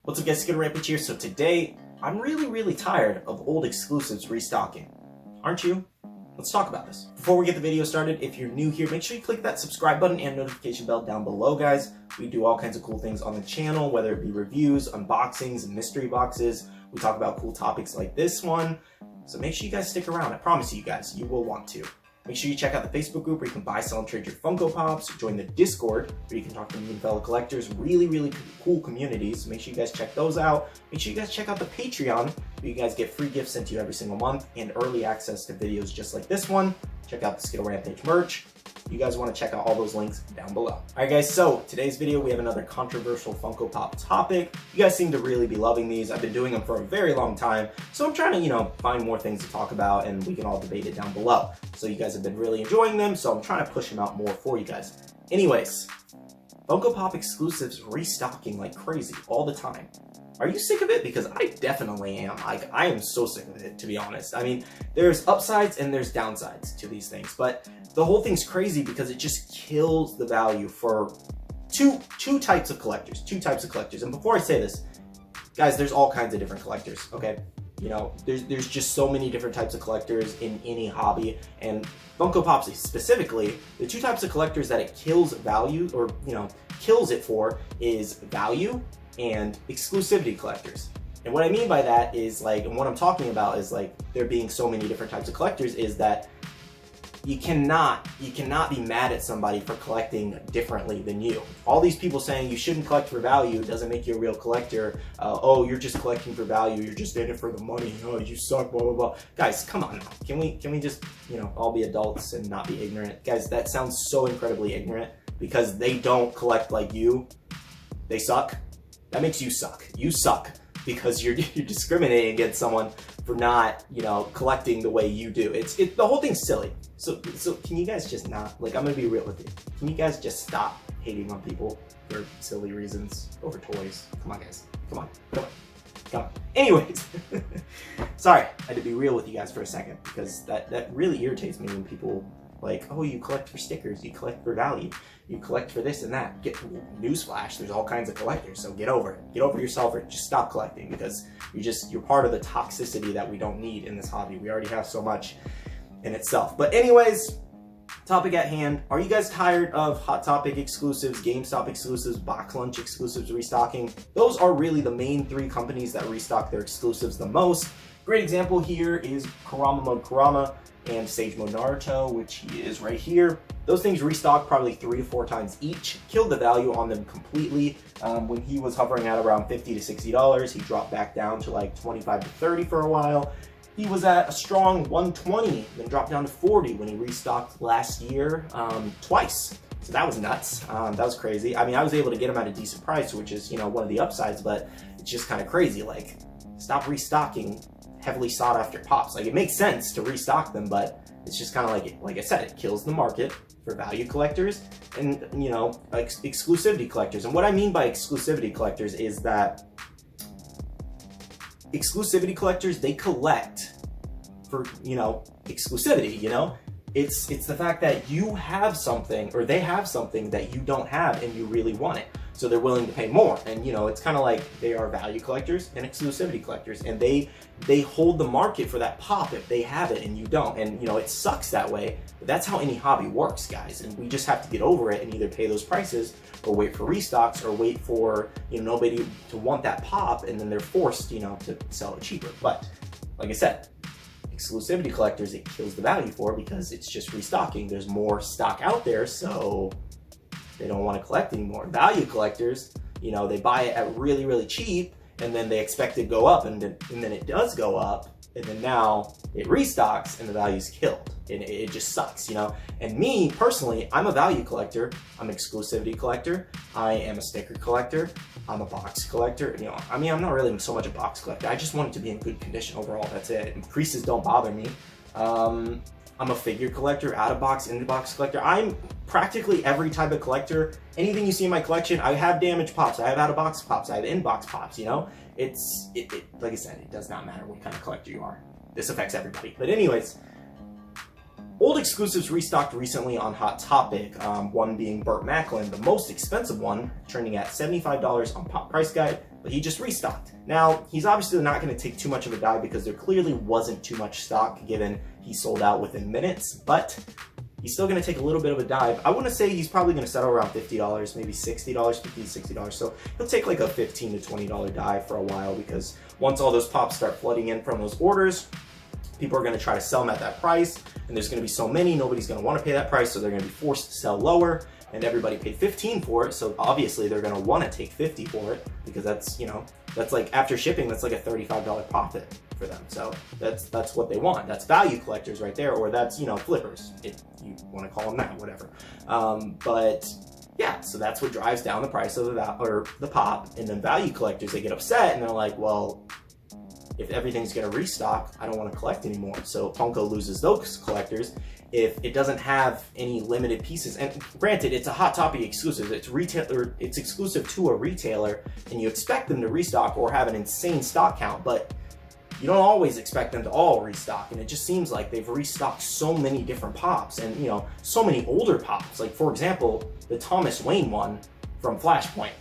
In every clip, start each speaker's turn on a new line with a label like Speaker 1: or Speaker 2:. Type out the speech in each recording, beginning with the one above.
Speaker 1: What's up guys, SkittleRampage here. So today, I'm really tired of old exclusives restocking. Aren't you? Let's talk about this. Before we get the video started, if you're new here, make sure you click that subscribe button and notification bell down below, guys. We do all kinds of cool things on the channel, whether it be reviews, unboxings, and mystery boxes. We talk about cool topics like this one. So make sure you guys stick around. I promise you guys, you will want to. Make sure you check out the Facebook group where you can buy, sell, and trade your Funko Pops. Join the Discord where you can talk to me and fellow collectors. Really cool communities. Make sure you guys check those out. Make sure you guys check out the Patreon where you guys get free gifts sent to you every single month and early access to videos just like this one. Check out the SkittleRampage merch. You guys want to check out all those links down below. Alright guys, so today's video we have another controversial Funko Pop topic. You guys seem to really be loving these. I've been doing them for a very long time, so I'm trying to, find more things to talk about and we can all debate it down below. So you guys have been really enjoying them, so I'm trying to push them out more for you guys. Anyways, Funko Pop exclusives restocking like crazy all the time. Are you sick of it? Because I definitely am. I am so sick of it, to be honest. I mean, there's upsides and there's downsides to these things, but the whole thing's crazy because it just kills the value for two types of collectors. And before I say this, guys, there's all kinds of different collectors, okay? There's just so many different types of collectors in any hobby, and Funko Pops specifically, the two types of collectors that it kills value, or kills it for, is value and exclusivity collectors. And what I mean by that is and what I'm talking about is there being so many different types of collectors is that you cannot be mad at somebody for collecting differently than you. All these people saying you shouldn't collect for value doesn't make you a real collector. Oh, you're just collecting for value. You're just in it for the money. Oh, you suck, blah, blah, blah. Guys, come on now. Can we just, all be adults and not be ignorant? Guys, that sounds so incredibly ignorant because they don't collect like you. They suck. That makes you suck. You suck because you're discriminating against someone for not, collecting the way you do. The whole thing's silly. So can you guys just not, I'm gonna be real with you. Can you guys just stop hating on people for silly reasons over toys? Come on, guys. Come on. Anyways, sorry, I had to be real with you guys for a second because that really irritates me when people oh, you collect for stickers, you collect for value, you collect for this and that. Newsflash, there's all kinds of collectors, so get over it. Get over yourself or just stop collecting because you're part of the toxicity that we don't need in this hobby. We already have so much in itself. But anyways, topic at hand. Are you guys tired of Hot Topic exclusives, GameStop exclusives, Box Lunch exclusives restocking? Those are really the main three companies that restock their exclusives the most. Great example here is Kurama Mode Kurama and Sage Mode Naruto, which he is right here. Those things restock probably 3 to 4 times each, killed the value on them completely. When he was hovering at around $50 to $60, he dropped back down to $25 to $30 for a while. He was at a strong $120, then dropped down to $40 when he restocked last year twice. So that was nuts. That was crazy. I mean, I was able to get him at a decent price, which is, one of the upsides, but it's just kind of crazy. Stop restocking heavily sought after pops. It makes sense to restock them, but it's just kind of like I said, it kills the market for value collectors and, exclusivity collectors. And what I mean by exclusivity collectors is that exclusivity collectors, they collect for, exclusivity, It's the fact that you have something or they have something that you don't have and you really want it. So they're willing to pay more. And, it's kind of like they are value collectors and exclusivity collectors. And they hold the market for that pop if they have it and you don't. And, it sucks that way. But that's how any hobby works, guys. And we just have to get over it and either pay those prices or wait for restocks or wait for, nobody to want that pop. And then they're forced, to sell it cheaper. But like I said, exclusivity collectors, it kills the value for because it's just restocking. There's more stock out there, so they don't want to collect anymore. Value collectors, they buy it at really cheap and then they expect it to go up and then it does go up and then now it restocks and the value's killed and it just sucks, And me personally, I'm a value collector, I'm an exclusivity collector, I am a sticker collector, I'm a box collector. I'm not really so much a box collector. I just want it to be in good condition overall. That's it. And creases don't bother me. I'm a figure collector, out of box, into box collector. I'm practically every type of collector. Anything you see in my collection, I have damaged pops, I have out of box pops, I have in box pops. It's like I said, it does not matter what kind of collector you are. This affects everybody. But anyways, old exclusives restocked recently on Hot Topic, one being Burt Macklin, the most expensive one, trending at $75 on Pop Price Guide, but he just restocked. Now, he's obviously not going to take too much of a dive because there clearly wasn't too much stock given he sold out within minutes, but he's still going to take a little bit of a dive. I want to say he's probably going to settle around $50, maybe $60, $50 to $60. So he'll take like a $15 to $20 dive for a while, because once all those pops start flooding in from those orders, people are going to try to sell them at that price, and there's going to be so many, nobody's going to want to pay that price, so they're going to be forced to sell lower, and everybody paid 15 for it, so obviously they're going to want to take 50 for it, because that's, you know, that's like, after shipping, that's like a $35 profit for them. So that's what they want. That's value collectors right there, or that's, you know, flippers, if you want to call them that, whatever. But yeah, so that's what drives down the price of the pop, and then value collectors, they get upset and they're like, well, if everything's going to restock, I don't want to collect anymore. So Funko loses those collectors if it doesn't have any limited pieces. And granted, it's a Hot Topic exclusive. It's exclusive to a retailer, and you expect them to restock or have an insane stock count, but you don't always expect them to all restock. And it just seems like they've restocked so many different pops, and, you know, so many older pops. Like, for example, the Thomas Wayne one from Flashpoint.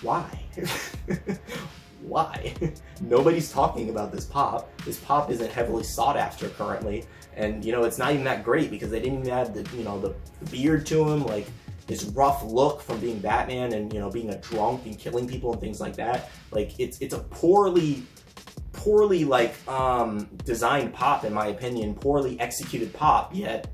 Speaker 1: Why? Why? Nobody's talking about this pop. This pop isn't heavily sought after currently, and, you know, it's not even that great because they didn't even add the, you know, the beard to him, like his rough look from being Batman and, you know, being a drunk and killing people and things like that. Like, it's a poorly like designed pop, in my opinion, poorly executed pop, yet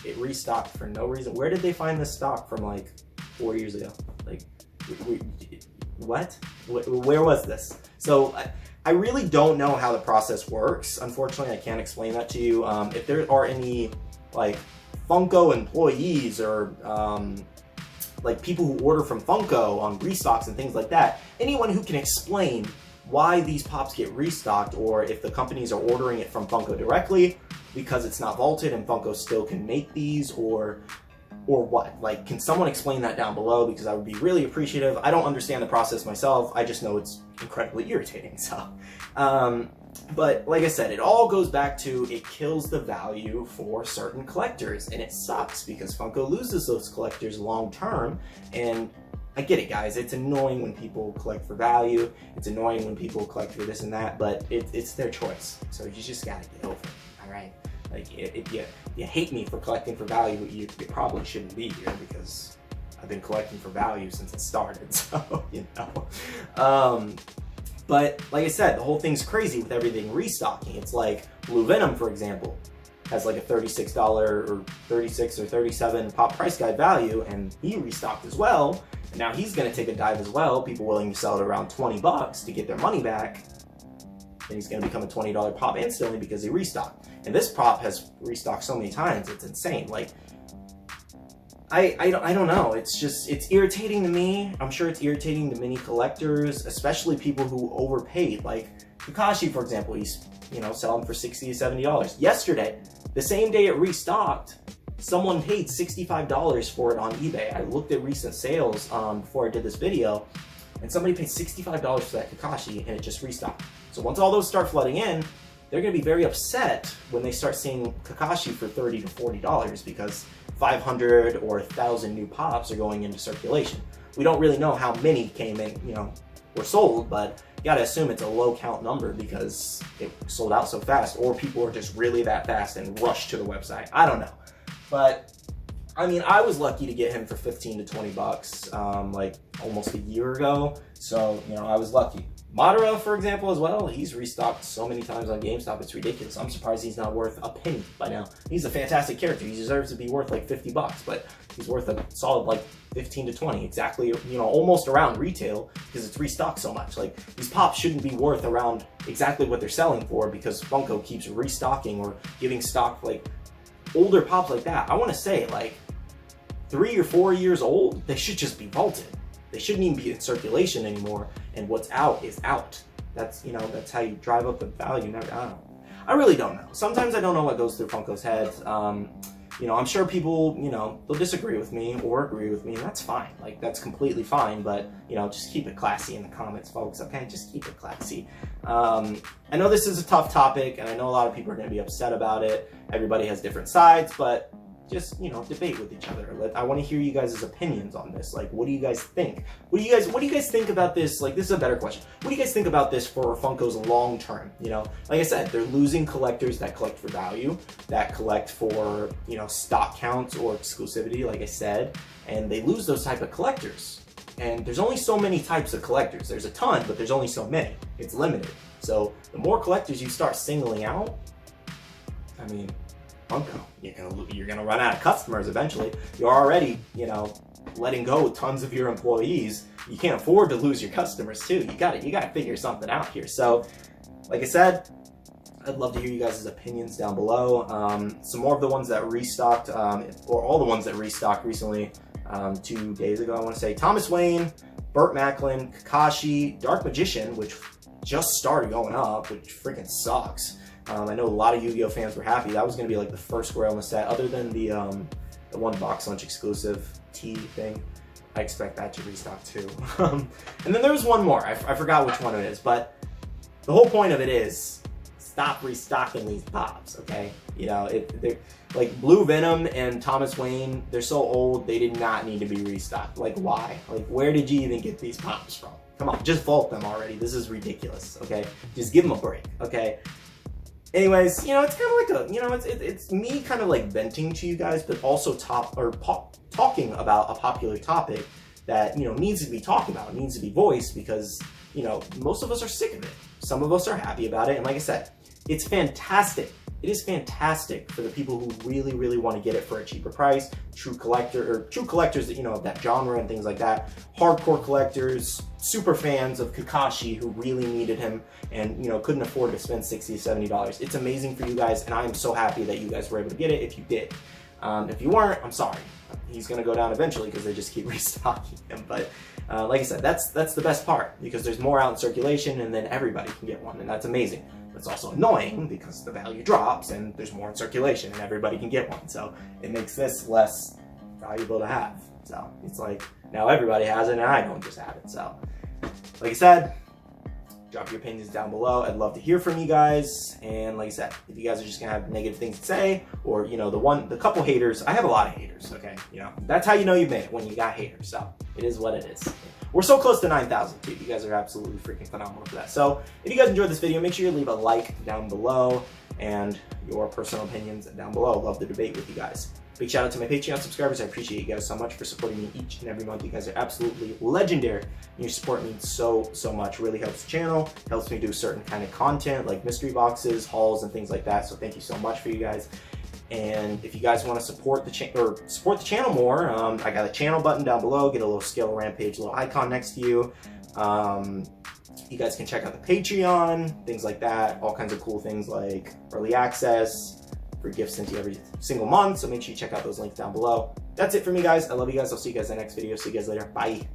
Speaker 1: it restocked for no reason. Where did they find this stock from like 4 years ago? Like, what? Where was this? So I really don't know how the process works. Unfortunately, I can't explain that to you. If there are any like Funko employees or like people who order from Funko on restocks and things like that, anyone who can explain why these pops get restocked, or if the companies are ordering it from Funko directly because it's not vaulted and Funko still can make these, or what? Like, can someone explain that down below? Because I would be really appreciative. I don't understand the process myself. I just know it's incredibly irritating. So, but like I said, it all goes back to, it kills the value for certain collectors, and it sucks because Funko loses those collectors long term. And I get it, guys. It's annoying when people collect for value. It's annoying when people collect for this and that, but it's their choice. So you just gotta get over it, all right? Like, if you hate me for collecting for value, you probably shouldn't be here, because I've been collecting for value since it started, so, you know. But like I said, the whole thing's crazy with everything restocking. It's like Blue Venom, for example, has like a $36 or 36 or 37 pop price guide value, and he restocked as well. And now he's going to take a dive as well. People willing to sell it around 20 bucks to get their money back. And he's going to become a $20 pop instantly because he restocked. And this prop has restocked so many times, it's insane. Like, I don't know. It's just, it's irritating to me. I'm sure it's irritating to many collectors, especially people who overpaid. Like Kakashi, for example, he's, you know, selling for $60 to $70. Yesterday, the same day it restocked, someone paid $65 for it on eBay. I looked at recent sales before I did this video, and somebody paid $65 for that Kakashi, and it just restocked. So once all those start flooding in, they're going to be very upset when they start seeing Kakashi for $30 to $40, because 500 or 1,000 new pops are going into circulation. We don't really know how many came in, you know, were sold, but you gotta assume it's a low count number because it sold out so fast, or people are just really that fast and rush to the website. I don't know. But I mean, I was lucky to get him for 15 to 20 bucks, like almost a year ago. So, you know, I was lucky. Madara, for example, as well, he's restocked so many times on GameStop, it's ridiculous. I'm surprised he's not worth a penny by now. He's a fantastic character. He deserves to be worth like 50 bucks, but he's worth a solid like 15 to 20, exactly, you know, almost around retail, because it's restocked so much. Like, these pops shouldn't be worth around exactly what they're selling for, because Funko keeps restocking or giving stock like older pops like that. I want to say like 3 or 4 years old, they should just be vaulted. They shouldn't even be in circulation anymore, and what's out is out. That's, you know, that's how you drive up the value. I really don't know. Sometimes I don't know what goes through Funko's heads. You know, I'm sure people, you know, they'll disagree with me or agree with me, and that's fine. Like, that's completely fine, but, you know, just keep it classy in the comments, folks, okay? Just keep it classy. I know this is a tough topic, and I know a lot of people are going to be upset about it. Everybody has different sides, but just, you know, debate with each other. I want to hear you guys' opinions on this. Like, what do you guys think? What do you guys think about this? Like, this is a better question. What do you guys think about this for Funko's long term? You know, like I said, they're losing collectors that collect for value, that collect for, you know, stock counts or exclusivity, like I said, and they lose those type of collectors. And there's only so many types of collectors. There's a ton, but there's only so many. It's limited. So the more collectors you start singling out, I mean, Funko, you're gonna run out of customers eventually. You're already, you know, letting go tons of your employees. You can't afford to lose your customers too. You gotta figure something out here. So, like I said, I'd love to hear you guys' opinions down below. Some more of the ones that restocked, or all the ones that restocked recently, 2 days ago, I want to say. Thomas Wayne, Burt Macklin, Kakashi, Dark Magician, which just started going up, which freaking sucks. I know a lot of Yu-Gi-Oh fans were happy. That was going to be like the first grail in the set, other than the one box lunch exclusive T thing. I expect that to restock too. And then there was one more. I forgot which one it is, but the whole point of it is stop restocking these pops, okay? You know, they're like Blue Venom and Thomas Wayne, they're so old, they did not need to be restocked. Like, why? Like, where did you even get these pops from? Come on, just vault them already. This is ridiculous, okay? Just give them a break, okay? Anyways, you know, it's kind of like a, you know, it's me kind of like venting to you guys, but also talking about a popular topic that, you know, needs to be talked about, needs to be voiced, because, you know, most of us are sick of it. Some of us are happy about it, and like I said, it's fantastic. It is fantastic for the people who really, really want to get it for a cheaper price. True collectors that, you know, of that genre and things like that. Hardcore collectors, super fans of Kakashi who really needed him and, you know, couldn't afford to spend $60, $70. It's amazing for you guys, and I am so happy that you guys were able to get it if you did. If you weren't, I'm sorry. He's going to go down eventually because they just keep restocking him. But like I said, that's the best part, because there's more out in circulation and then everybody can get one, and that's amazing. It's also annoying because the value drops and there's more in circulation and everybody can get one. So it makes this less valuable to have. So it's like, now everybody has it and I don't just have it. So like I said, drop your opinions down below. I'd love to hear from you guys. And like I said, if you guys are just gonna have negative things to say, or, you know, the couple haters, I have a lot of haters, okay? You know, that's how you know you've made it, when you got haters. So it is what it is. We're so close to 9,000 too. You guys are absolutely freaking phenomenal for that. So if you guys enjoyed this video, make sure you leave a like down below and your personal opinions down below. Love to debate with you guys. Big shout out to my Patreon subscribers. I appreciate you guys so much for supporting me each and every month. You guys are absolutely legendary. And your support means so much. Really helps the channel, helps me do certain kind of content like mystery boxes, hauls, and things like that. So thank you so much for you guys. And if you guys want to support the channel more, I got a channel button down below. Get a little SkittleRampage little icon next to you. You guys can check out the Patreon, things like that. All kinds of cool things like early access, free gifts sent to you every single month. So make sure you check out those links down below. That's it for me, guys. I love you guys. I'll see you guys in the next video. See you guys later. Bye.